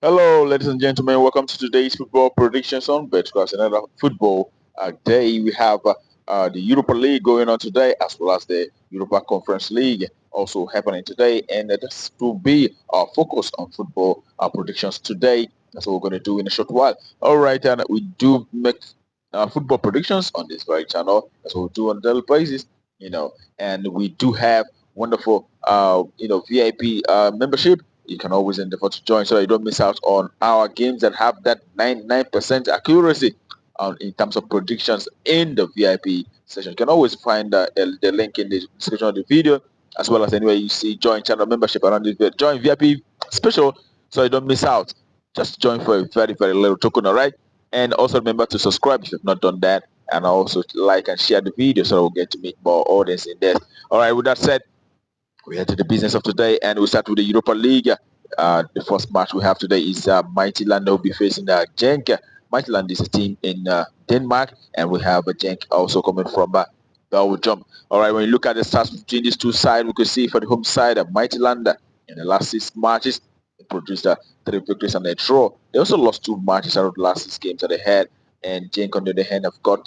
Hello, ladies and gentlemen. Welcome to today's football predictions on betkraft. Another football day. We have the Europa League going on today, as well as the Europa Conference League also happening today. And this will be our focus on football predictions today. That's what we're going to do in a short while. All right, and we do make football predictions on this very channel. That's what we do on a daily basis. And we do have wonderful, VIP membership. You can always endeavor to join so that you don't miss out on our games that have that 99% accuracy in terms of predictions in the VIP session. You can always find the link in the description of the video, as well as anywhere you see join channel membership around this video. Join VIP special so you don't miss out. Just join for a very, very little token, all right? And also remember to subscribe if you've not done that, and also like and share the video so we'll get to meet more audience in there. All right, with that said, we head to the business of today, and we start with the Europa League. The first match we have today is Midtjylland will be facing Genk. Midtjylland is a team in Denmark, and we have Genk also coming from Belgium. All right, when you look at the stats between these two sides, we can see for the home side, Midtjylland in the last 6 matches, they produced 3 victories and a draw. They also lost 2 matches out of the last 6 games that they had, and Genk on the other hand have got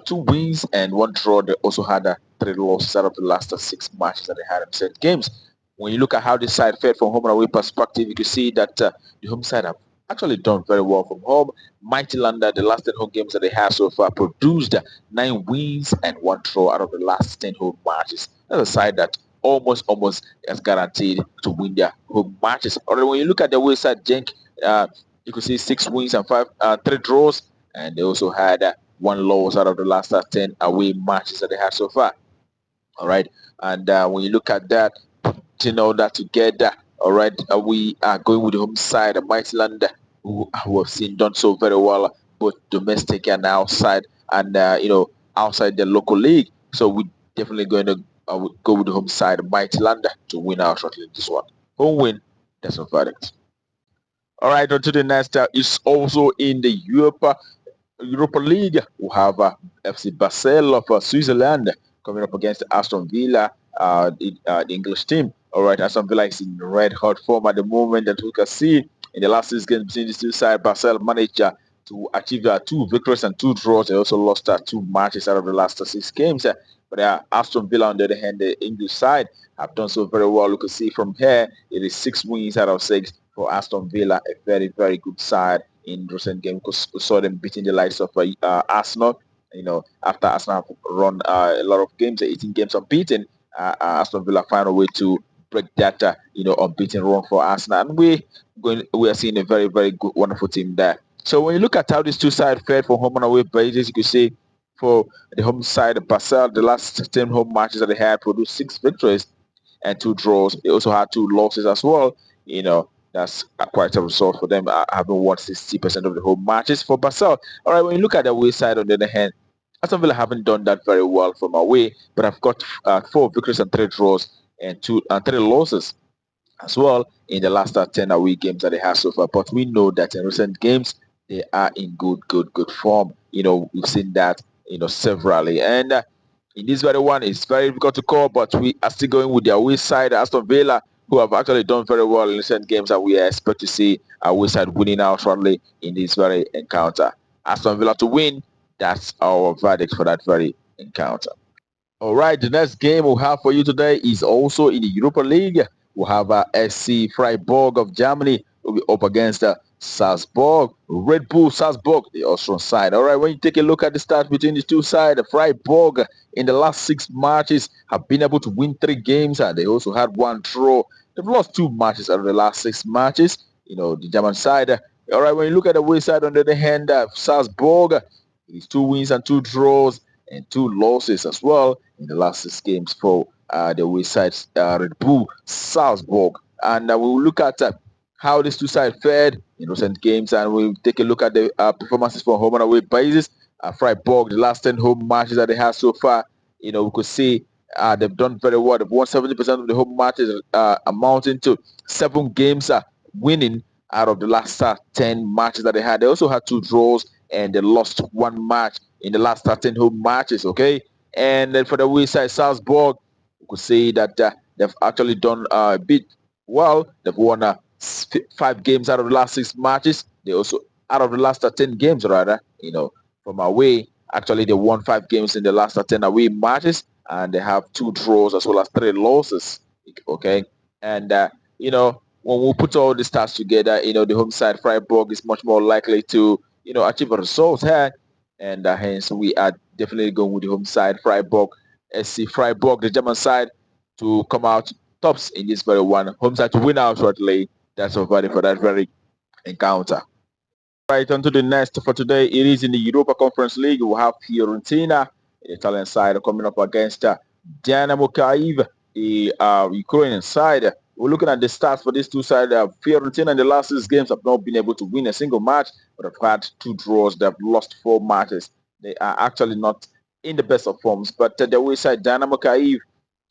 2 wins and 1 draw. They also had 3 losses out of the last 6 matches that they had in said games. When you look at how this side fared from home and away perspective, you can see that the home side have actually done very well from home. Midtjylland, the last 10 home games that they have so far, produced 9 wins and 1 draw out of the last 10 home matches. That's a side that almost is guaranteed to win their home matches. Although when you look at the away side, Genk, you can see 6 wins and 3 draws, and they also had 1 loss out of the last 10 away matches that they had so far. All right, and when you look at that, putting all that together, all right, we are going with the home side, Midtjylland, who have seen done so very well, both domestic and outside, and outside the local league. So we definitely going to go with the home side, Midtjylland, to win out shortly this one. Home win, that's a verdict. All right, on to the next is also in the Europa League. We have FC Basel of Switzerland coming up against Aston Villa, the English team. All right, Aston Villa is in red hot form at the moment, and we can see in the last 6 games between these two sides, Basel managed to achieve 2 victories and 2 draws. They also lost 2 matches out of the last 6 games. But Aston Villa, on the other hand, the English side, have done so very well. You can see from here, it is 6 wins out of 6 for Aston Villa, a very, very good side in recent game, because we saw them beating the likes of Arsenal. After Arsenal have run a lot of games, 18 games unbeaten, Aston Villa find a way to break that unbeaten run for Arsenal, and we are seeing a very, very good, wonderful team there. So when you look at how these two sides fared for home and away basis, you can see for the home side, Basel, the last 10 home matches that they had produced 6 victories and 2 draws. They also had 2 losses as well. That's quite a result for them, having won 60% of the home matches for Basel. All right, when you look at the away side, on the other hand, Aston Villa haven't done that very well from away, but I've got 4 victories and 3 draws and 3 losses as well in the last 10 away games that they have so far. But we know that in recent games, they are in good form. We've seen that, severally. And in this very one, it's very difficult to call, but we are still going with the away side, Aston Villa, who have actually done very well in recent games, and we expect to see away side winning out shortly in this very encounter. Aston Villa to win, that's our verdict for that very encounter. All right, the next game we'll have for you today is also in the Europa League. We'll have SC Freiburg of Germany will be up against Salzburg, Red Bull Salzburg, the Austrian side. All right, when you take a look at the stats between the two sides, Freiburg in the last 6 matches have been able to win 3 games, and they also had 1 draw. They've lost 2 matches out of the last 6 matches. The German side. All right, when you look at the away side, on the other hand, Salzburg, it's 2 wins and 2 draws and 2 losses as well in the last 6 games for the away side, Red Bull Salzburg. And we will look at how these two sides fared in recent games, and we'll take a look at the performances for home and away basis. Freiburg, the last 10 home matches that they have so far, we could see they've done very well. They've won 70% of the home matches, amounting to 7 games winning out of the last 10 matches that they had. They also had 2 draws, and they lost 1 match in the last 10 home matches. Okay, and then for the away side, Salzburg, we could say that they've actually done a bit well. They've won 5 games out of the last 6 matches. They also out of the last 10 games rather, from away. Actually, they won 5 games in the last 10 away matches, and they have 2 draws as well as 3 losses. Okay, and when we put all the stats together, the home side Freiburg is much more likely to achieve a result here, and hence we are definitely going with the home side Freiburg. SC Freiburg, the German side, to come out tops in this very one. Home side to win out shortly. That's all for that very encounter. Right on to the next for today. It is in the Europa Conference League. We'll have Fiorentina, the Italian side, coming up against Dynamo Kyiv, the Ukrainian side. We're looking at the stats for these two sides. Fiorentina in the last 6 games have not been able to win a single match, but have had 2 draws. They've lost 4 matches. They are actually not in the best of forms. But the way side, Dynamo Kyiv,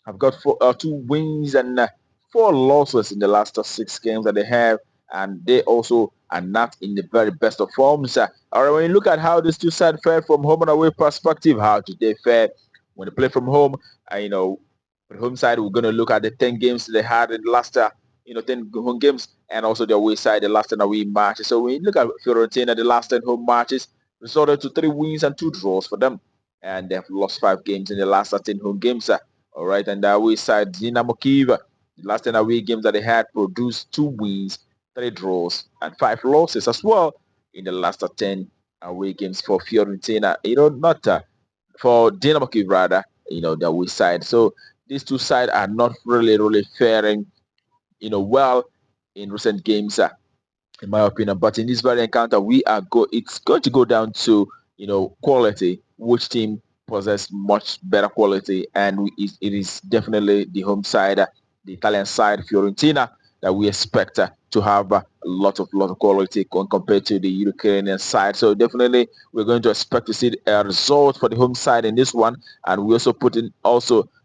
have got 2 wins and 4 losses in the last 6 games that they have, and they also are not in the very best of forms. All right, when you look at how these two sides fared from home and away perspective, how did they fare when they play from home? For the home side, we're going to look at the 10 games they had in the last 10 home games, and also the away side, the last 10 away matches. So when you look at Fiorentina, the last 10 home matches resulted to 3 wins and 2 draws for them, and they've lost 5 games in the last 10 home games. All right, and the away side, Dynamo Kyiv, the last 10 away games that they had produced 2 wins, 3 draws, and 5 losses as well in the last 10 away games for Fiorentina. Not for Dynamo Kyiv rather, the away side. So these two sides are not really faring, well in recent games, in my opinion. But in this very encounter, it's going to go down to quality. Which team possess much better quality, and it is definitely the home side, the Italian side, Fiorentina, that we expect to have a lot of quality compared to the Ukrainian side. So definitely we're going to expect to see a result for the home side in this one, and we also put in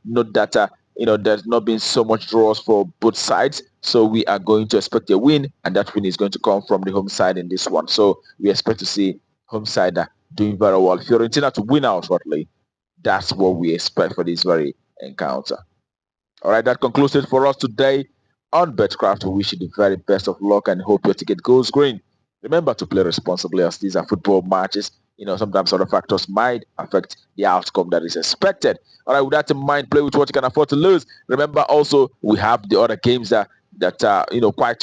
note that there's not been so much draws for both sides, so we are going to expect a win, and that win is going to come from the home side in this one. So we expect to see home side doing very well. Fiorentina to win out shortly. That's what we expect for this very encounter. All right, that concludes it for us today on betkraft. We wish you the very best of luck and hope your ticket goes green. Remember to play responsibly, as these are football matches. Sometimes other factors might affect the outcome that is expected. All right, with that in mind, play with what you can afford to lose. Remember also, we have the other games that are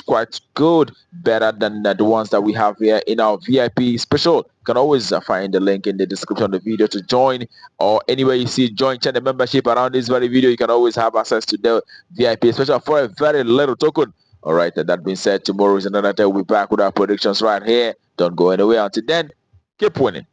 quite good, better than the ones that we have here in our VIP special. You can always find the link in the description of the video to join, or anywhere you see join channel membership around this very video. You can always have access to the VIP special for a very little token. All right, that being said, tomorrow is another day. We'll be back with our predictions right here. Don't go anywhere. Until then, keep winning.